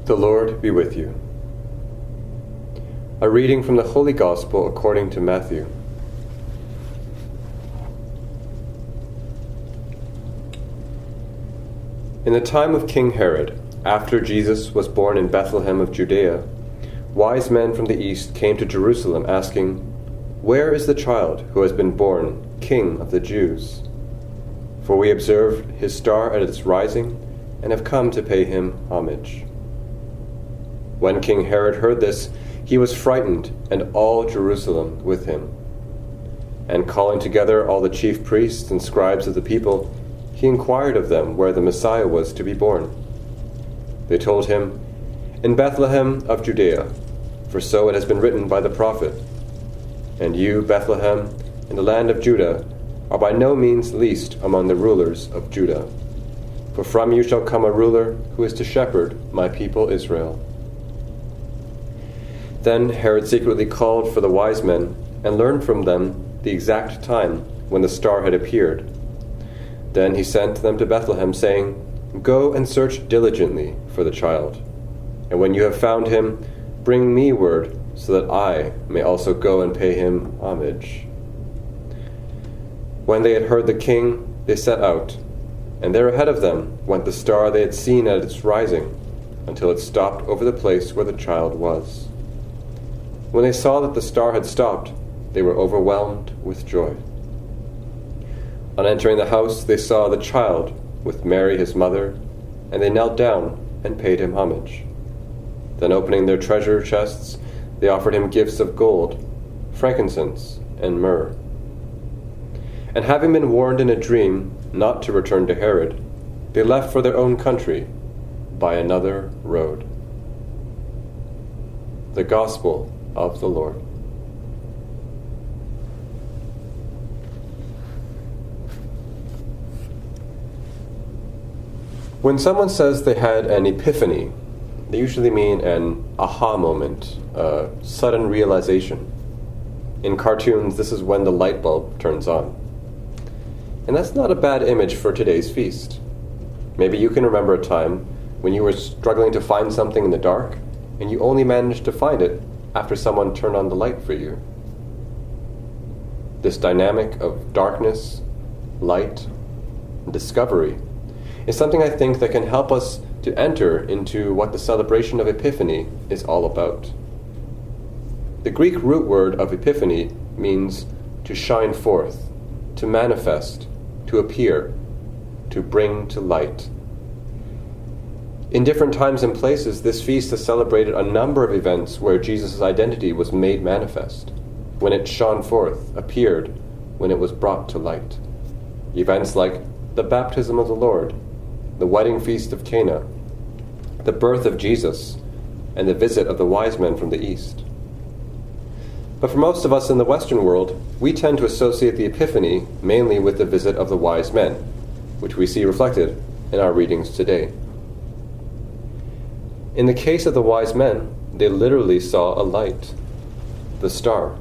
The Lord be with you. A reading from the Holy Gospel according to Matthew. In the time of King Herod, after Jesus was born in Bethlehem of Judea, wise men from the east came to Jerusalem asking, "Where is the child who has been born King of the Jews? For we observed his star at its rising and have come to pay him homage." When King Herod heard this, he was frightened, and all Jerusalem with him. And calling together all the chief priests and scribes of the people, he inquired of them where the Messiah was to be born. They told him, "In Bethlehem of Judea, for so it has been written by the prophet. And you, Bethlehem, in the land of Judah, are by no means least among the rulers of Judah. For from you shall come a ruler who is to shepherd my people Israel." Then Herod secretly called for the wise men and learned from them the exact time when the star had appeared. Then he sent them to Bethlehem, saying, "Go and search diligently for the child. And when you have found him, bring me word, so that I may also go and pay him homage." When they had heard the king, they set out, and there ahead of them went the star they had seen at its rising, until it stopped over the place where the child was. When they saw that the star had stopped, they were overwhelmed with joy. On entering the house, they saw the child with Mary his mother, and they knelt down and paid him homage. Then opening their treasure chests, they offered him gifts of gold, frankincense, and myrrh. And having been warned in a dream not to return to Herod, they left for their own country by another road. The Gospel of the Lord. When someone says they had an epiphany, they usually mean an aha moment, a sudden realization. In cartoons, this is when the light bulb turns on. And that's not a bad image for today's feast. Maybe you can remember a time when you were struggling to find something in the dark, and you only managed to find it after someone turned on the light for you. This dynamic of darkness, light, and discovery is something I think that can help us to enter into what the celebration of Epiphany is all about. The Greek root word of Epiphany means to shine forth, to manifest, to appear, to bring to light. In different times and places, this feast has celebrated a number of events where Jesus' identity was made manifest, when it shone forth, appeared, when it was brought to light. Events like the baptism of the Lord, the wedding feast of Cana, the birth of Jesus, and the visit of the wise men from the east. But for most of us in the Western world, we tend to associate the Epiphany mainly with the visit of the wise men, which we see reflected in our readings today. In the case of the wise men, they literally saw a light, the star.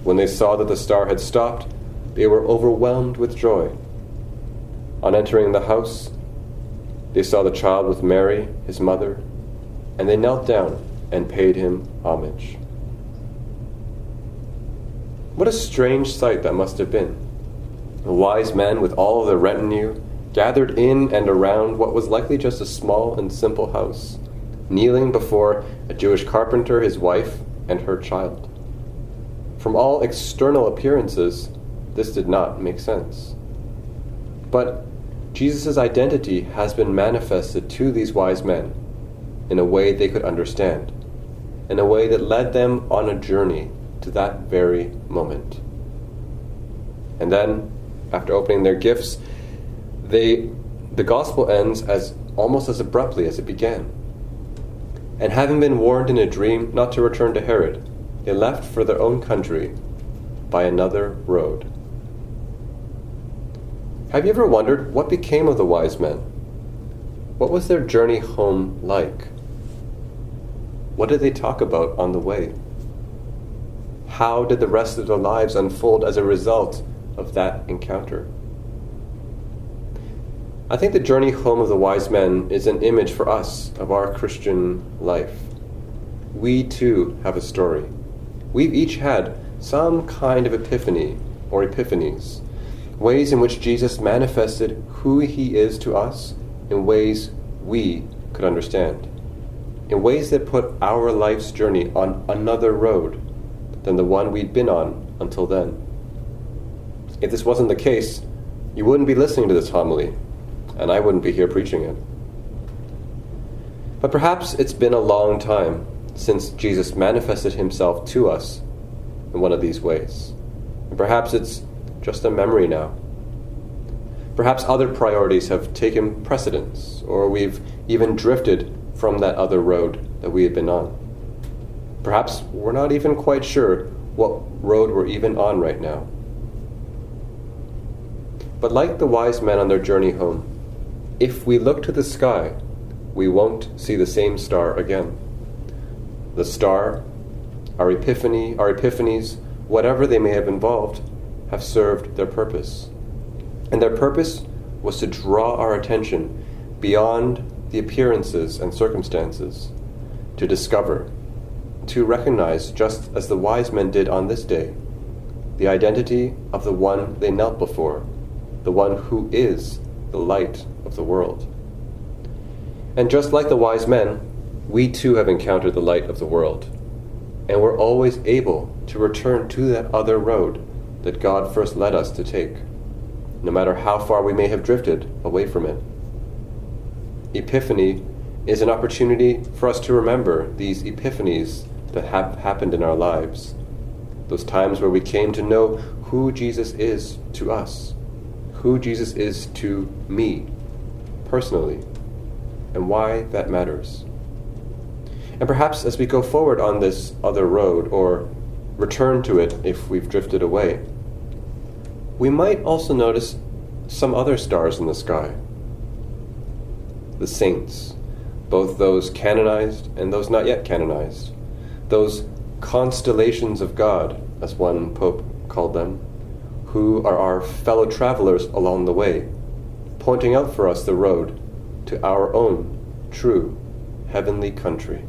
When they saw that the star had stopped, they were overwhelmed with joy. On entering the house, they saw the child with Mary, his mother, and they knelt down and paid him homage. What a strange sight that must have been. The wise men with all of their retinue gathered in and around what was likely just a small and simple house, kneeling before a Jewish carpenter, his wife, and her child. From all external appearances, this did not make sense. But Jesus' identity has been manifested to these wise men in a way they could understand, in a way that led them on a journey to that very moment. And then, after opening their gifts, the gospel ends almost as abruptly as it began. And having been warned in a dream not to return to Herod, they left for their own country by another road. Have you ever wondered what became of the wise men? What was their journey home like? What did they talk about on the way? How did the rest of their lives unfold as a result of that encounter? I think the journey home of the wise men is an image for us of our Christian life. We too have a story. We've each had some kind of epiphany or epiphanies, ways in which Jesus manifested who he is to us in ways we could understand, in ways that put our life's journey on another road than the one we'd been on until then. If this wasn't the case, you wouldn't be listening to this homily, and I wouldn't be here preaching it. But perhaps it's been a long time since Jesus manifested himself to us in one of these ways. And perhaps it's just a memory now. Perhaps other priorities have taken precedence, or we've even drifted from that other road that we had been on. Perhaps we're not even quite sure what road we're even on right now. But like the wise men on their journey home, if we look to the sky, we won't see the same star again. The star, our epiphany, our epiphanies, whatever they may have involved, have served their purpose. And their purpose was to draw our attention beyond the appearances and circumstances, to discover, to recognize, just as the wise men did on this day, the identity of the one they knelt before, the one who is the light of the world. And just like the wise men, we too have encountered the light of the world, and we're always able to return to that other road that God first led us to take, no matter how far we may have drifted away from it. Epiphany is an opportunity for us to remember these epiphanies that have happened in our lives, those times where we came to know who Jesus is to us, who Jesus is to me, personally, and why that matters. And perhaps as we go forward on this other road, or return to it if we've drifted away, we might also notice some other stars in the sky. The saints, both those canonized and those not yet canonized, those constellations of God, as one pope called them, who are our fellow travelers along the way, pointing out for us the road to our own true heavenly country.